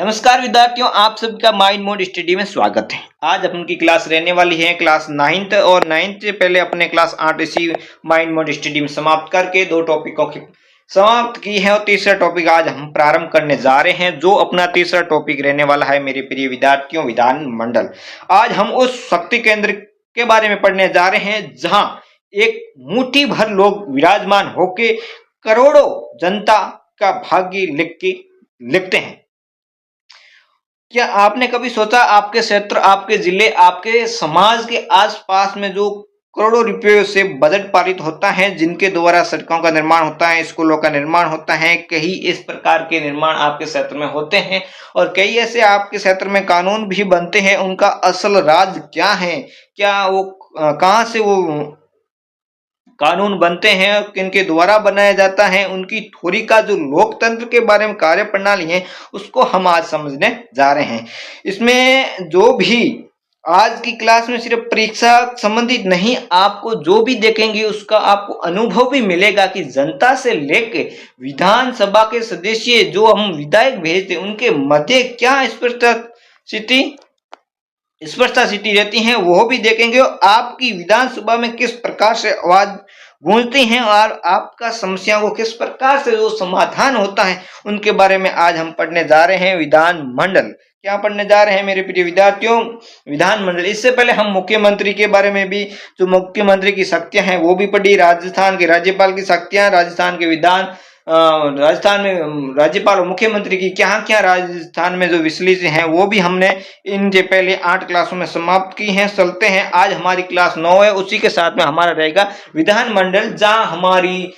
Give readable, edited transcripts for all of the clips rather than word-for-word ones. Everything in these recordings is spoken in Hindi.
नमस्कार विद्यार्थियों, आप सबका माइंड मोड स्टडी में स्वागत है। आज अपन की क्लास रहने वाली है क्लास 9th और 9th से पहले अपने क्लास 8 इसी माइंड मोड स्टडी में समाप्त करके दो टॉपिकों की समाप्त की है और तीसरा टॉपिक आज हम प्रारंभ करने जा रहे हैं। जो अपना तीसरा टॉपिक रहने वाला है मेरे प्रिय विद्यार्थियों, विधान मंडल। आज हम उस शक्ति केंद्र के बारे में पढ़ने जा रहे हैं जहां एक मुट्ठी भर लोग विराजमान होके करोड़ों जनता का भाग्य लिखते हैं। क्या आपने कभी सोचा आपके क्षेत्र, आपके जिले, आपके समाज के आसपास में जो करोड़ों रुपयों से बजट पारित होता है, जिनके द्वारा सड़कों का निर्माण होता है, स्कूलों का निर्माण होता है, कई इस प्रकार के निर्माण आपके क्षेत्र में होते हैं और कई ऐसे आपके क्षेत्र में कानून भी बनते हैं। उनका असल राज क्या है, क्या वो कहां से वो कानून बनते हैं, किनके द्वारा बनाया जाता है, उनकी थ्योरी का जो लोकतंत्र के बारे में कार्य प्रणाली है उसको हम आज समझने जा रहे हैं। इसमें जो भी आज की क्लास में सिर्फ परीक्षा संबंधित नहीं, आपको जो भी देखेंगे उसका आपको अनुभव भी मिलेगा कि जनता से लेके विधानसभा के सदस्य जो हम विधायक भेजते उनके मध्य क्या स्पष्टता रहती हैं, वो भी देखेंगे। और आपकी विधानसभा में किस प्रकार से आवाज गूंजती हैं और आपका समस्याओं को किस प्रकार से जो समाधान होता है उनके बारे में आज हम पढ़ने जा रहे हैं। विधान मंडल क्या पढ़ने जा रहे हैं मेरे प्रिय विद्यार्थियों? विधान मंडल। इससे पहले हम मुख्यमंत्री के बारे में भी, जो मुख्यमंत्री की शक्तियां हैं वो भी पढ़ी, राजस्थान के राज्यपाल की शक्तियां, राजस्थान के विधान, राजस्थान में राज्यपाल और मुख्यमंत्री की क्या क्या राजस्थान में जो विश्लेषण है वो भी हमने इनसे पहले 8 क्लासों में समाप्त की हैं। चलते हैं, आज हमारी क्लास 9 है, उसी के साथ में हमारा रहेगा विधानमंडल, जहां हमारी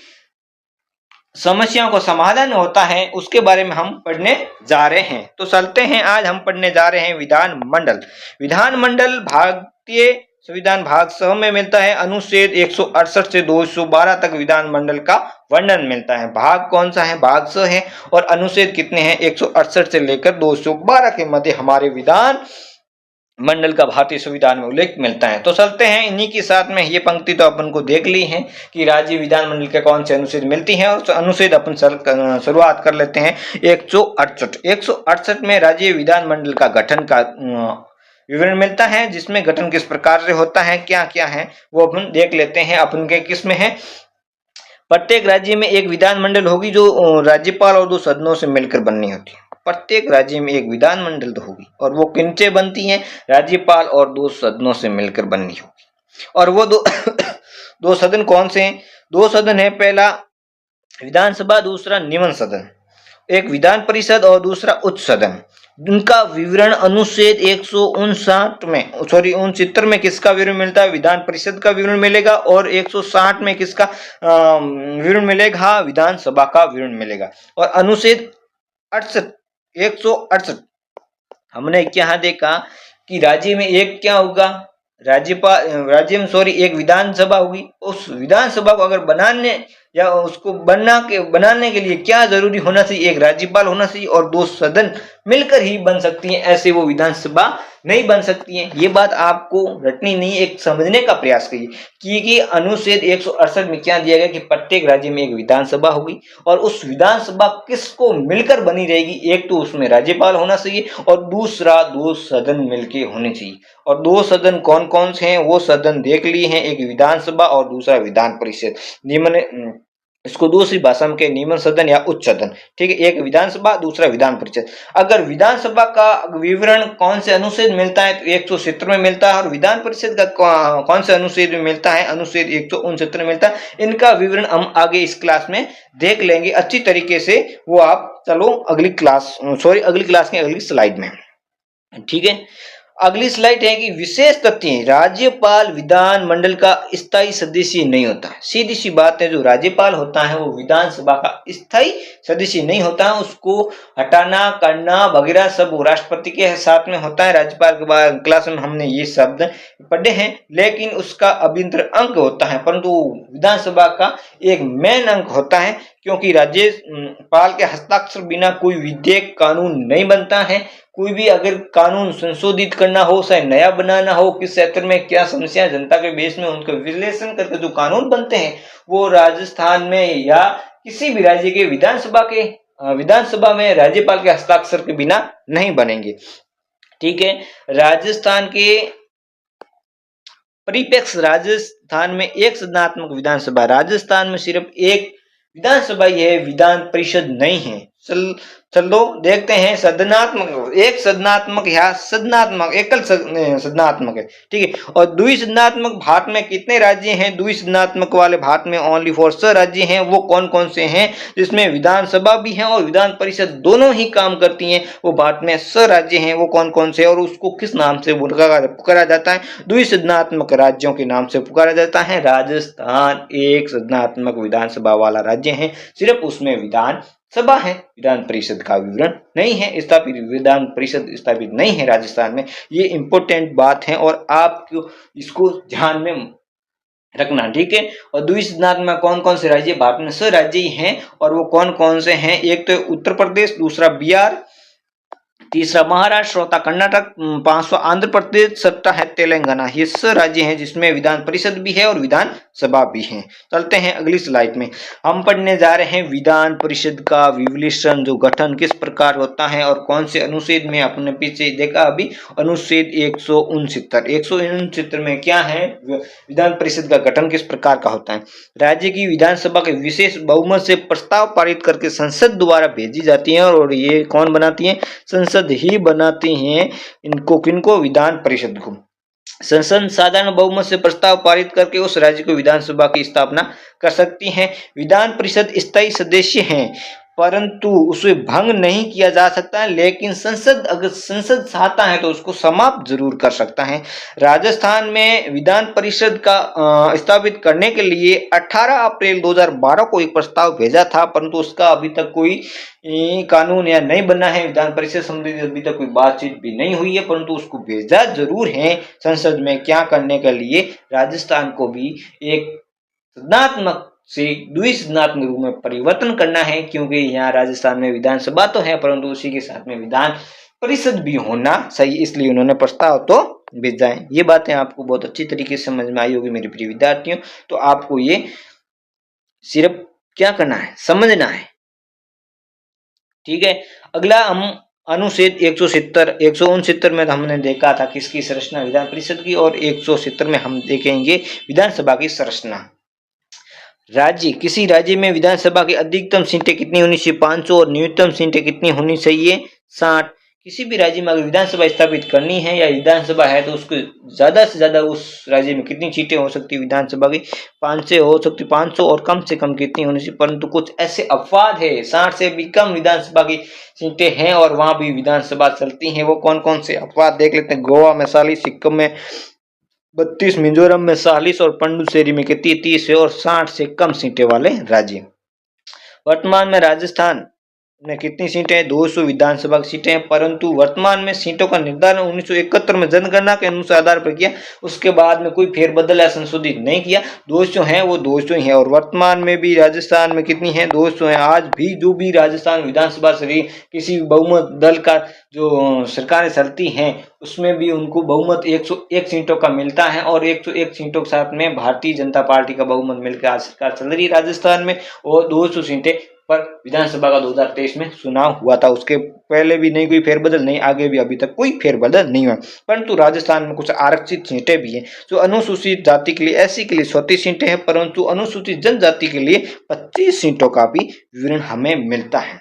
समस्याओं को समाधान होता है उसके बारे में हम पढ़ने जा रहे हैं। तो चलते हैं, आज हम पढ़ने जा रहे हैं विधानमंडल। विधानमंडल भारतीय संविधान भाग 6 में मिलता है। अनुच्छेद 168 से 212 तक विधानमंडल का वर्णन मिलता है। भाग कौन सा है? भाग 6 है। और अनुच्छेद कितने हैं? 168 से लेकर 212 के मध्य हमारे विधान मंडल का भारतीय संविधान में उल्लेख मिलता है। तो चलते हैं, इन्हीं के साथ में ये पंक्ति तो अपन को देख ली है कि राज्य विधानमंडल के कौन से अनुच्छेद मिलती हैं। और अनुच्छेद अपन शुरुआत कर लेते हैं 168 में राज्य विधानमंडल का गठन का विवरण मिलता है, जिसमें गठन किस प्रकार से होता है, क्या क्या है वो अपन देख लेते हैं। अपन के किसमें है? प्रत्येक राज्य में एक विधानमंडल होगी जो राज्यपाल और 2 सदनों से मिलकर बननी होती है। प्रत्येक राज्य में एक विधानमंडल तो होगी और वो किनसे बनती है? राज्यपाल और 2 सदनों से मिलकर बननी होगी। और वो दो सदन कौन से हैं? 2 सदन है, पहला विधानसभा, दूसरा निम्न सदन। एक विधान परिषद और दूसरा उच्च सदन। उनका विवरण अनुच्छेद 169 में किसका विवरण मिलता है? विधान परिषद का विवरण मिलेगा। और 160 में किसका विवरण मिलेगा? विधानसभा का विवरण मिलेगा। और अनुच्छेद 168 हमने क्या देखा कि राज्य में एक क्या होगा? एक विधानसभा होगी। उस विधानसभा को अगर बनाने या उसको बनाने के लिए क्या जरूरी होना चाहिए? एक राज्यपाल होना चाहिए और 2 सदन मिलकर ही बन सकती हैं, ऐसे वो विधानसभा नहीं बन सकती है। ये बात आपको रटनी नहीं, एक समझने का प्रयास करिए कि अनुच्छेद 168 में क्या दिया गया कि प्रत्येक राज्य में एक विधानसभा होगी और उस विधानसभा किसको मिलकर बनी रहेगी? एक तो उसमें राज्यपाल होना चाहिए और दूसरा 2 सदन मिलके होने चाहिए। और 2 सदन कौन कौन से हैं वो सदन देख लिए हैं, एक विधानसभा और दूसरा विधान परिषद। इसको दूसरी भाषा में निम्न सदन या उच्च सदन, ठीक है। एक विधानसभा, दूसरा विधान परिषद। अगर विधानसभा का विवरण कौन से अनुच्छेद मिलता है? तो 170 में मिलता है। और विधान परिषद का कौन से अनुच्छेद में मिलता है? अनुच्छेद 169 में मिलता है। इनका विवरण हम आगे इस क्लास में देख लेंगे अच्छी तरीके से। वो आप चलो अगली क्लास की अगली स्लाइड में, ठीक है। अगली स्लाइड है कि विशेष तथ्य, राज्यपाल विधान मंडल का स्थायी सदस्य नहीं होता। सीधी सी बात है, जो राज्यपाल होता है वो विधानसभा का स्थायी सदस्य नहीं होता है। उसको हटाना करना वगैरह सब राष्ट्रपति के साथ में होता है। राज्यपाल के बाद क्लास में हमने ये शब्द पढ़े हैं, लेकिन उसका अभ्यंतर अंक होता है, परंतु विधानसभा का एक मेन अंक होता है, क्योंकि राज्यपाल के हस्ताक्षर बिना कोई विधेयक कानून नहीं बनता है। कोई भी अगर कानून संशोधित करना हो, चाहे नया बनाना हो, किस क्षेत्र में क्या समस्या जनता के बेस में, उनका विश्लेषण करके जो कानून बनते हैं वो राजस्थान में या किसी भी राज्य के विधानसभा के विधानसभा में राज्यपाल के हस्ताक्षर के बिना नहीं बनेंगे। ठीक है, राजस्थान के परिप्रेक्ष्य राजस्थान में एक सदनात्मक विधानसभा, राजस्थान में सिर्फ एक विधानसभा यह विधान परिषद नहीं है। चलो देखते हैं सदनात्मक, एक सदनात्मक या सदनात्मक, एकल सदनात्मक है। ठीक है, और द्विसदनात्मक भारत में कितने राज्य हैं? द्विसदनात्मक वाले भारत में ओनली 4 राज्य हैं। वो कौन कौन से हैं? जिसमें विधानसभा भी है और विधान परिषद दोनों ही काम करती हैं, वो भारत में 6 राज्य हैं। वो कौन कौन से और उसको किस नाम से पुकारा जाता है? द्विसदनात्मक राज्यों के नाम से पुकारा जाता है। राजस्थान एक सदनात्मक विधानसभा वाला राज्य है, सिर्फ उसमें विधान सभा है, विधान परिषद का विवरण नहीं है स्थापित, विधान परिषद स्थापित नहीं है राजस्थान में। ये इंपॉर्टेंट बात है और आपको इसको ध्यान में रखना। ठीक है, और द्विसदनात्मक में कौन कौन से राज्य? भारत में 6 राज्य ही हैं और वो कौन कौन से हैं? एक तो उत्तर प्रदेश, दूसरा बिहार, तीसरा महाराष्ट्र, चौथा कर्नाटक, 5वां आंध्र प्रदेश, छठा है तेलंगाना। ये 6 राज्य हैं जिसमें विधान परिषद भी है और विधान सभा भी है। चलते हैं अगली स्लाइड में, हम पढ़ने जा रहे हैं विधान परिषद का विश्लेषण, जो गठन किस प्रकार होता है और कौन से अनुच्छेद में आपने पीछे देखा अभी, अनुच्छेद 169 में क्या है, विधान परिषद का गठन किस प्रकार का होता है। राज्य की विधानसभा के विशेष बहुमत से प्रस्ताव पारित करके संसद द्वारा भेजी जाती है और ये कौन बनाती है? संसद ही बनाती हैं इनको, किनको? विधान परिषद को। संसद साधारण बहुमत से प्रस्ताव पारित करके उस राज्य को विधानसभा की स्थापना कर सकती है। विधान परिषद स्थायी सदस्य हैं परंतु उसे भंग नहीं किया जा सकता, लेकिन संसद अगर संसद चाहता है तो उसको समाप्त जरूर कर सकता है। राजस्थान में विधान परिषद का स्थापित करने के लिए 18 अप्रैल 2012 को एक प्रस्ताव भेजा था, परंतु उसका अभी तक कोई कानून या नहीं बना है। विधान परिषद संबंधी अभी तक कोई बातचीत भी नहीं हुई है, परंतु उसको भेजा जरूर है संसद में। क्या करने के लिए? राजस्थान को भी एक सदनात्मक से द्विसदनात्मक रूप में परिवर्तन करना है, क्योंकि यहाँ राजस्थान में विधानसभा तो है परंतु उसी के साथ में विधान परिषद भी होना सही, इसलिए उन्होंने प्रस्ताव तो भेजा है। ये बातें आपको बहुत अच्छी तरीके से समझ में आई होगी मेरे प्रिय विद्यार्थियों। तो आपको ये सिर्फ क्या करना है? समझना है। ठीक है, अगला हम अनुच्छेद 169 में हमने देखा था किसकी संरचना? विधान परिषद की, और 170 में हम देखेंगे विधानसभा की संरचना। राज्य, किसी राज्य में विधानसभा की अधिकतम सीटें कितनी होनी चाहिए? 500, और न्यूनतम सीटें कितनी होनी चाहिए? 60। किसी भी राज्य में अगर विधानसभा स्थापित करनी है या विधानसभा है तो उसको ज्यादा से ज्यादा उस राज्य में कितनी सीटें हो सकती है विधानसभा की? 500 हो सकती, 500, और कम से कम कितनी होनी चाहिए? परंतु कुछ ऐसे अपवाद है, 60 से भी कम विधानसभा की सीटें हैं और वहां भी विधानसभा चलती है। वो कौन कौन से अपवाद देख लेते हैं। गोवा में 40, सिक्किम में 32, मिजोरम में 40 और पुडुचेरी में कितनी? 30 है, और 60 से कम सीटें वाले राज्य। वर्तमान में राजस्थान में कितनी सीटें हैं? 200 विधानसभा की सीटें हैं, परंतु वर्तमान में सीटों का निर्धारण 1971 में जनगणना के अनुसार आधार पर किया, उसके बाद में कोई फेरबदल या संशोधित नहीं किया। 200 हैं वो 200 ही है, और वर्तमान में भी राजस्थान में कितनी है? 200 है। आज भी जो भी राजस्थान विधानसभा से किसी बहुमत दल का जो सरकारें चलती हैं उसमें भी उनको बहुमत 101 सीटों का मिलता है, और 101 सीटों के साथ में भारतीय जनता पार्टी का बहुमत मिलकर आज सरकार चल रही है राजस्थान में, और 200 सीटें पर विधानसभा का 2023 में चुनाव हुआ था। उसके पहले भी नहीं कोई फेरबदल, नहीं आगे भी अभी तक कोई फेरबदल नहीं हुआ। परंतु राजस्थान में कुछ आरक्षित सीटें भी हैं। जो अनुसूचित जाति के लिए, एससी के लिए 34 सीटें हैं, परंतु अनुसूचित जनजाति के लिए 25 सीटों का भी विवरण हमें मिलता है।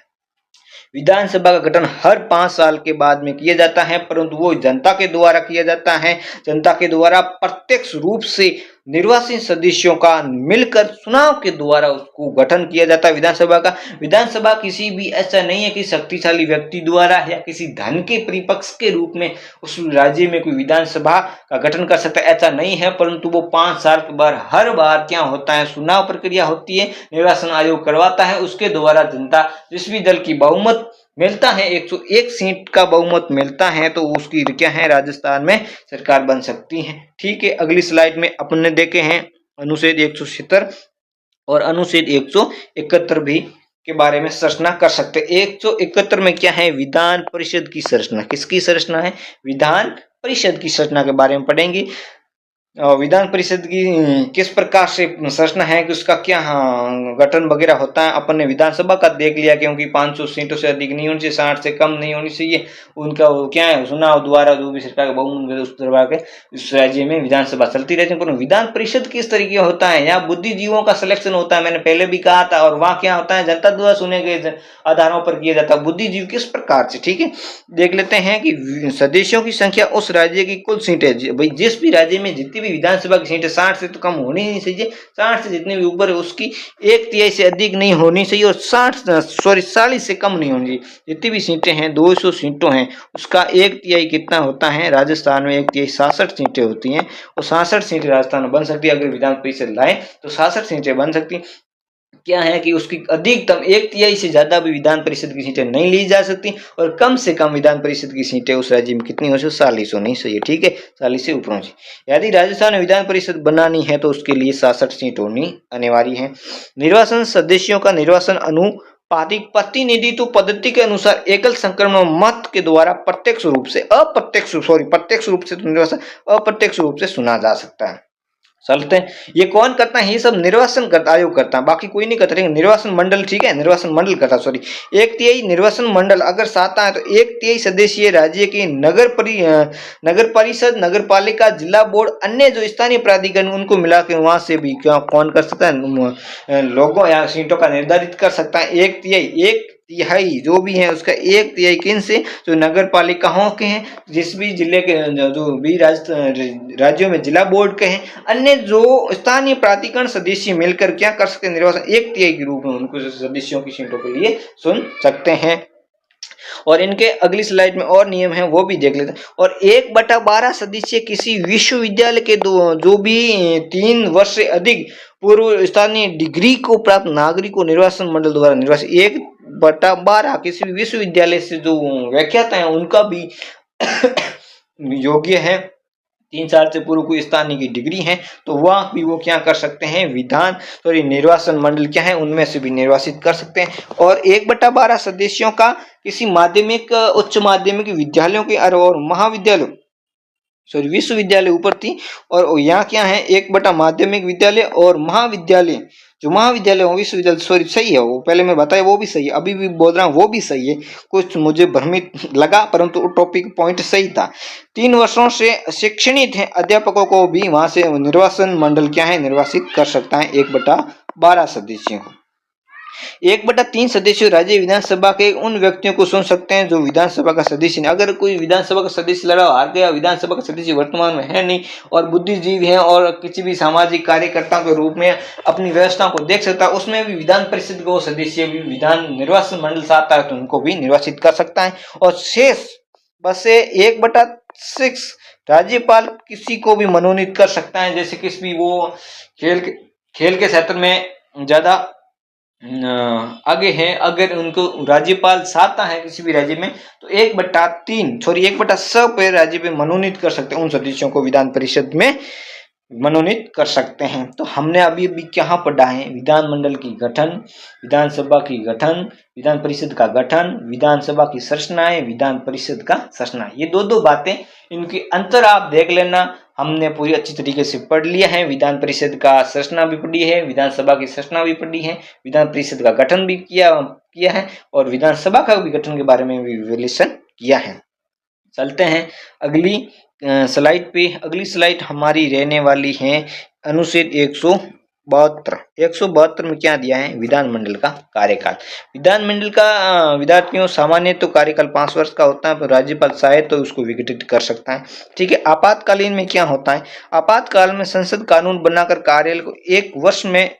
विधानसभा का गठन हर 5 साल के बाद में किया जाता है, परंतु वो जनता के द्वारा किया जाता है। जनता के द्वारा प्रत्यक्ष रूप से निर्वाचित सदस्यों का मिलकर चुनाव के द्वारा उसको गठन किया जाता है विधानसभा का। विधानसभा किसी भी ऐसा नहीं है कि शक्तिशाली व्यक्ति द्वारा या किसी धन के परिपक्ष के रूप में उस राज्य में कोई विधानसभा का गठन कर सकता है, ऐसा नहीं है। परंतु वो 5 साल के बाद हर बार क्या होता है, चुनाव प्रक्रिया होती है, निर्वाचन आयोग करवाता है, उसके द्वारा जनता जिस भी दल की बहुमत मिलता है, 101 सीट का बहुमत मिलता है, तो उसकी क्या है, राजस्थान में सरकार बन सकती है। ठीक है, अगली स्लाइड में अपने देखे हैं अनुच्छेद 170 और अनुच्छेद 171 भी के बारे में संरचना कर सकते हैं। 171 में क्या है, विधान परिषद की संरचना। किसकी संरचना है? विधान परिषद की संरचना के बारे में पढ़ेंगे। विधान परिषद की किस प्रकार से संरचना है कि उसका क्या गठन वगैरह होता है। अपन ने विधानसभा का देख लिया, क्योंकि 500 सीटों से अधिक नहीं होनी चाहिए, 60 से कम नहीं होनी चाहिए। उनका वो क्या है, चुनाव द्वारा जो भी सरकार का बहुमत उस तरह के इस राज्य में विधानसभा चलती रहती है। पर विधान परिषद किस तरीके होता है, यहाँ बुद्धिजीवों का सिलेक्शन होता है, मैंने पहले भी कहा था। और वहाँ क्या होता है, जनता द्वारा चुने गए आधारों पर किया जाता है। बुद्धिजीव किस प्रकार से, ठीक है, देख लेते हैं कि सदस्यों की संख्या उस राज्य की कुल सीटें, भाई जिस भी राज्य में जितनी भी विधानसभा की सीटें 60 से तो कम होनी नहीं चाहिए, 60 से जितनी भी ऊपर है उसकी 1/3 से अधिक नहीं होनी चाहिए, और 40 से कम नहीं होनी चाहिए। जितनी भी सीटें हैं 200 सीटों हैं, उसका 1/3 कितना होता है, राजस्थान में 1/3 66 सीटें होती हैं, और 66 सीटें राजस्थान में बन सकती है। अगर विधान परिषद लाए तो 66 सीटें बन सकती। क्या है कि उसकी अधिकतम 1/3 से ज्यादा भी विधान परिषद की सीटें नहीं ली जा सकती, और कम से कम विधान परिषद की सीटें उस राज्य में कितनी हो सकती, 40 होनी चाहिए, ठीक है, 40 से ऊपर होनी चाहिए। यदि राजस्थान में विधान परिषद बनानी है तो उसके लिए 66 सीट होनी अनिवार्य है। निर्वाचन सदस्यों का निर्वाचन अनुपातिक प्रतिनिधित्व पद्धति के अनुसार एकल संक्रमण मत के द्वारा प्रत्यक्ष रूप से प्रत्यक्ष रूप से तो निर्वाचन अप्रत्यक्ष रूप से चुना जा सकता है। चलते हैं, ये कौन करता है, ये सब निर्वाचन आयोग करता है, बाकी कोई नहीं करता। निर्वाचन मंडल, ठीक है, निर्वाचन मंडल करता है, 1/3 निर्वाचन मंडल अगर साता है तो 1/3 सदस्यीय राज्य की नगर परिषद, नगर पालिका, जिला बोर्ड, अन्य जो स्थानीय प्राधिकरण उनको मिला के वहां से भी क्या कौन कर सकता है, लोगों या सीटों का निर्धारित कर सकता है। 1/3 जो भी है उसका 1/3 किन से, जो नगर पालिकाओं के हैं, जिस भी जिले के जो भी राज्यों में जिला बोर्ड के हैं, अन्य जो स्थानीय प्राधिकरण सदस्य मिलकर क्या कर सकते हैं, निर्वाचन 1/3 के रूप में उनको सदस्यों की सीटों के लिए चुन सकते हैं। और इनके अगली स्लाइड में और नियम है वो भी देख लेते हैं। और 1/12 सदस्य किसी विश्वविद्यालय के जो भी 3 वर्ष से अधिक पूर्व स्थानीय डिग्री को प्राप्त नागरिक को निर्वाचन मंडल द्वारा निर्वाचित। 1/12 किसी भी विश्वविद्यालय से जो व्याख्याता है उनका भी योग्य है, 3 साल से पूर्व कोई स्थानीय की डिग्री है तो वह भी वो क्या कर सकते हैं, निर्वाचन मंडल क्या है उनमें से भी निर्वाचित कर सकते हैं। और 1/12 सदस्यों का किसी माध्यमिक, उच्च माध्यमिक विद्यालयों के और महाविद्यालयों विश्वविद्यालय ऊपर थी, और यहाँ क्या है 1/12 माध्यमिक विद्यालय और महाविद्यालय, जो महाविद्यालय विश्वविद्यालय सही है, वो पहले मैं बताया वो भी सही है, अभी भी बोल रहा हूँ वो भी सही है, कुछ मुझे भ्रमित लगा परंतु टॉपिक पॉइंट सही था। 3 वर्षों से शिक्षित है अध्यापकों को भी वहां से निर्वाचन मंडल क्या है निर्वाचित कर सकता है 1/12 सदस्यों को। 1/3 सदस्य राज्य विधानसभा के उन व्यक्तियों को चुन सकते हैं जो विधानसभा का सदस्य नहीं। अगर कोई विधानसभा का सदस्य लड़ा हार गया, विधानसभा का सदस्य वर्तमान में है नहीं और बुद्धिजीवी है और किसी भी सामाजिक कार्यकर्ताओं के रूप में अपनी व्यवस्थाओं को देख सकता है, उसमें भी विधान परिषद को सदस्य भी विधान निर्वाचन मंडल से आता है तो उनको भी निर्वाचित कर सकता है। और शेष बस से 1/6 राज्यपाल किसी को भी मनोनीत कर सकता है, जैसे किसी भी वो खेल के क्षेत्र में ज्यादा आगे हैं, अगर उनको राज्यपाल चाहता है किसी भी राज्य में तो 1/6 पे राज्य पे मनोनीत कर सकते हैं, उन सदस्यों को विधान परिषद में मनोनीत कर सकते हैं। तो हमने अभी क्या पढ़ा है, विधानमंडल की गठन, विधानसभा की गठन, विधान परिषद का गठन, विधानसभा की संरचनाएं, विधान परिषद का संरचना, ये दो बातें, इनकी अंतर आप देख लेना। हमने पूरी अच्छी तरीके से पढ़ लिया है, विधान परिषद का संरचना भी पढ़ी है, विधानसभा की संरचना भी पढ़ी है, विधान परिषद का गठन भी किया है और विधानसभा का भी गठन के बारे में भी विश्लेषण किया है। चलते हैं अगली स्लाइड पे। अगली स्लाइड हमारी रहने वाली है अनुच्छेद 172 में क्या दिया है, विधानमंडल का कार्यकाल। विधानमंडल का विद्यार्थियों सामान्य तो कार्यकाल 5 वर्ष का होता है, पर राज्यपाल चाहे तो उसको विघटित कर सकता है, ठीक है। आपातकालीन में क्या होता है, आपातकाल में संसद कानून बनाकर कार्यालय को 1 वर्ष में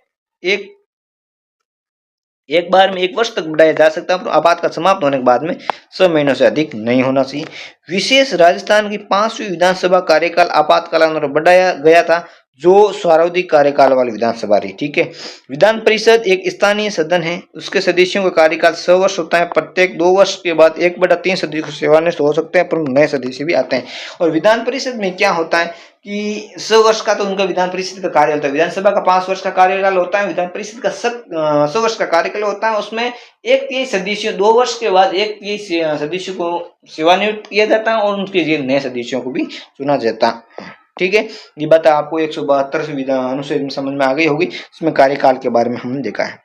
एक बार में 1 वर्ष तक बढ़ाया जा सकता है, पर आपातकाल समाप्त होने के बाद में 6 महीनों से अधिक नहीं होना चाहिए। विशेष राजस्थान की 5वीं विधानसभा कार्यकाल आपातकाल बढ़ाया गया था, जो सर्वाधिक कार्यकाल वाली विधानसभा रही, ठीक है। विधान परिषद एक स्थानीय सदन है, उसके सदस्यों का कार्यकाल 6 वर्ष होता है। प्रत्येक 2 वर्ष के बाद 1/3 सदस्य सेवानिवृत्त हो सकते हैं, पर नए सदस्य भी आते हैं। और विधान परिषद में क्या होता है कि 6 वर्ष का तो उनका विधान परिषद का कार्य होता है, विधानसभा का 5 वर्ष का कार्यकाल होता है, विधान परिषद का 6 वर्ष का कार्यकाल होता है। उसमें 1/3 सदस्य 2 वर्ष के बाद 1/3 सदस्य को सेवानिवृत्त किया जाता है और उनके लिए नए सदस्यों को भी चुना जाता है। ठीक है, ये बात आपको 172 विधान अनुच्छेद में समझ में आ गई होगी। इसमें कार्यकाल के बारे में हमने देखा है।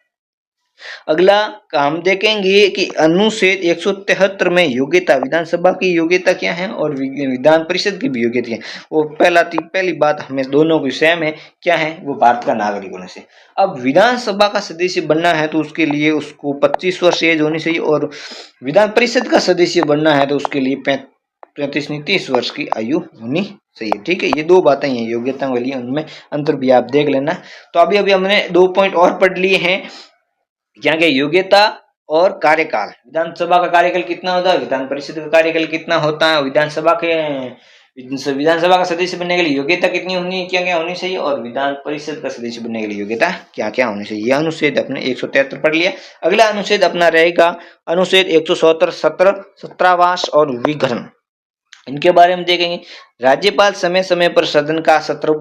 अगला हम देखेंगे कि अनुच्छेद 173 में योग्यता, विधानसभा की योग्यता क्या है और विधान परिषद की भी योग्यता है। वो पहली बात हमें दोनों की सेम है, क्या है वो भारत का नागरिक होने से। अब विधानसभा का सदस्य बनना है तो उसके लिए उसको 25 वर्ष एज होनी चाहिए और विधान परिषद का सदस्य बनना है तो उसके लिए 35-30 वर्ष की आयु होनी चाहिए। ठीक है, ये दो बातें हैं योग्यता वाली, उनमें अंतर भी आप देख लेना। तो अभी हमने 2 पॉइंट और पढ़ लिए हैं, क्या क्या योग्यता और कार्यकाल। विधानसभा का कार्यकाल कितना होता है, विधान परिषद का कार्यकाल कितना होता है, विधानसभा का सदस्य बनने के लिए योग्यता कितनी होनी, क्या क्या होनी चाहिए, और विधान परिषद का सदस्य बनने के लिए योग्यता क्या क्या होनी चाहिए। यह अनुच्छेद अपने 173 पढ़ लिया। अगला अनुच्छेद अपना रहेगा अनुच्छेद 177 सत्रावास और विघटन। इनके बारे में देखेंगे। राज्यपाल समय समय पर सदन का सत्र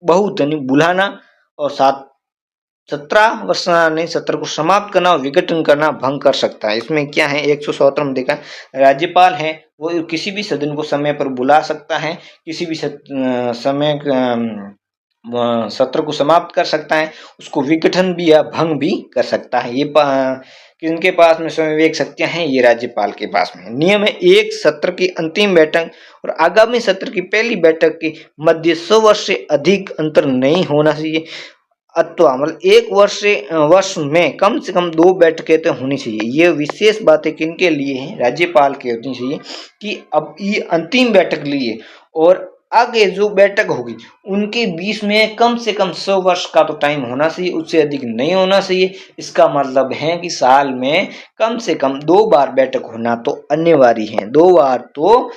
बहुधनी बुलाना और 17 नहीं सत्र को समाप्त करना और विघटन करना, भंग कर सकता है। इसमें क्या है 117 में देखा, राज्यपाल है वो किसी भी सदन को समय पर बुला सकता है, किसी भी समय सत्र को समाप्त कर सकता है, उसको विघटन भी या भंग भी कर सकता है। ये किनके पास में स्वयं विवेक शक्तियां हैं, ये राज्यपाल के पास में। नियम है, एक सत्र की अंतिम बैठक और आगामी सत्र की पहली बैठक के मध्य 100 वर्ष से अधिक अंतर नहीं होना चाहिए, अथवा मतलब एक वर्ष में कम से कम 2 बैठकें तो होनी चाहिए। ये विशेष बातें किनके लिए हैं, राज्यपाल के होनी चाहिए कि अब ये अंतिम बैठक लिए और आगे जो बैठक होगी उनके बीच में कम से कम 100 वर्ष का तो टाइम होना चाहिए, उससे अधिक नहीं होना चाहिए। इसका मतलब है कि साल में कम से कम 2 बार बैठक होना तो अनिवार्य है। 2 बार तो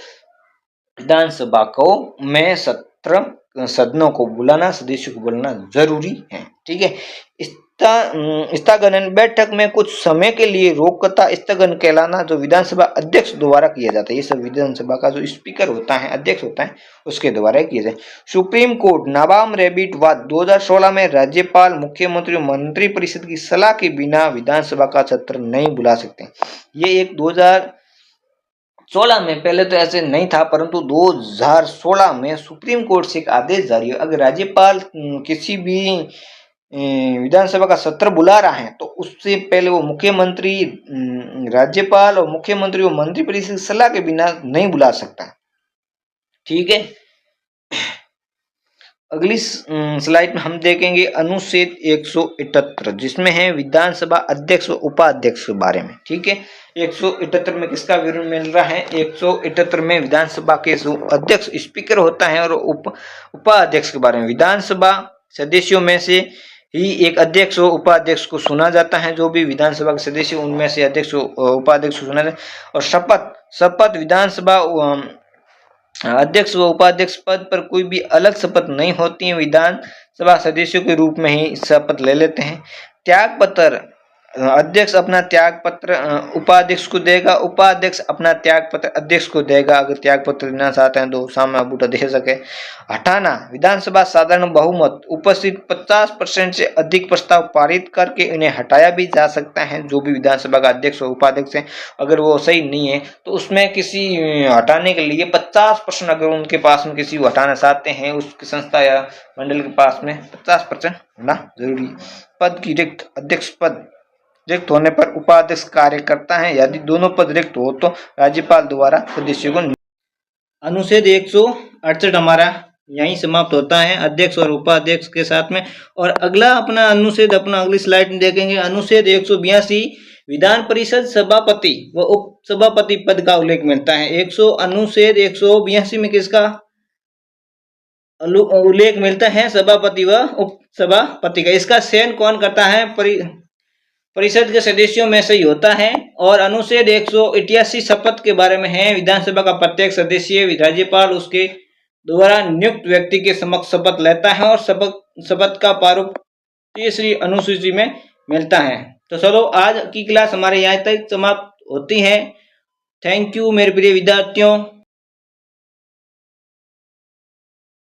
विधानसभा को में सदनों को बुलाना, सदस्यों को बुलाना जरूरी है। ठीक है, स्थगन बैठक में कुछ समय के लिए रोकता स्थगन कहलाना, जो विधानसभा अध्यक्ष द्वारा किया जाता है। ये सब विधानसभा का जो स्पीकर होता है, अध्यक्ष होता है, उसके द्वारा किया जाए। सुप्रीम कोर्ट नवाम रेबिट वाद 2016 में राज्यपाल, मुख्यमंत्री और मंत्रिपरिषद की सलाह के बिना विधानसभा का सत्र नहीं बुला सकते। ये एक 2016 में, पहले तो ऐसे नहीं था, परंतु 2016 में सुप्रीम कोर्ट से एक आदेश जारी है, अगर राज्यपाल किसी भी विधानसभा का सत्र बुला रहा है तो उससे पहले वो मुख्यमंत्री, राज्यपाल और मुख्यमंत्री और मंत्रिपरिषद की सलाह के बिना नहीं बुला सकता। ठीक है, अगली स्लाइड में हम देखेंगे अनुच्छेद 178, जिसमें है विधानसभा अध्यक्ष व उपाध्यक्ष के बारे में। ठीक है, 178 में किसका विवरण मिल रहा है, 178 में विधानसभा के जो अध्यक्ष स्पीकर होता है और उपाध्यक्ष के बारे में। विधानसभा सदस्यों में से ही एक अध्यक्ष व उपाध्यक्ष को चुना जाता है। जो भी विधानसभा के सदस्य उनमें से अध्यक्ष उपाध्यक्ष को चुना जाता है। और शपथ विधानसभा अध्यक्ष व उपाध्यक्ष पद पर कोई भी अलग शपथ नहीं होती है, विधानसभा सदस्यों के रूप में ही शपथ ले लेते हैं। त्याग पत्र, अध्यक्ष अपना त्याग पत्र उपाध्यक्ष को देगा, उपाध्यक्ष अपना त्याग पत्र अध्यक्ष को देगा। अगर त्याग पत्र देना चाहते हैं तो सामने बूटा दे सके। हटाना, विधानसभा साधारण बहुमत उपस्थित 50% से अधिक प्रस्ताव पारित करके उन्हें हटाया भी जा सकता है। जो भी विधानसभा का अध्यक्ष और उपाध्यक्ष है, अगर वो सही नहीं है तो उसमें किसी हटाने के लिए 50%, अगर उनके पास में किसी को हटाना चाहते हैं, उसकी संस्था या मंडल के पास में 50% होना जरूरी। पद की रिक्त, अध्यक्ष पद रिक्त होने पर उपाध्यक्ष कार्य करता है। यदि दोनों पद रिक्त हो तो राज्यपाल द्वारा सदस्यों को। अनुच्छेद 168 हमारा यहीं समाप्त होता है अध्यक्ष और उपाध्यक्ष के साथ में। और अगला अपना अनुच्छेद अपना अगली स्लाइड में देखेंगे। अनुच्छेद 182 विधान परिषद सभापति व उप सभापति पद का उल्लेख मिलता है। अनुच्छेद 182 में किसका उल्लेख मिलता है, सभापति व उप सभापति का। इसका चयन कौन करता है, परिषद के सदस्यों में से ही होता है। और अनुच्छेद 188 शपथ के बारे में है। विधानसभा का प्रत्येक सदस्य राज्यपाल उसके द्वारा नियुक्त व्यक्ति के समक्ष शपथ लेता है और शपथ का प्रारूप तीसरी अनुसूची में मिलता है। तो चलो आज की क्लास हमारे यहाँ तक समाप्त होती है। थैंक यू मेरे प्रिय विद्यार्थियों।